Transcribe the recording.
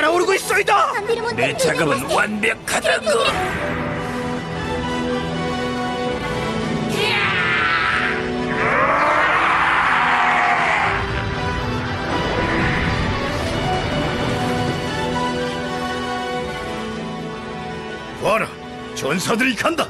달아오르고 있소이다. 내 작업은 완벽하다고. 봐라, 전사들이 간다.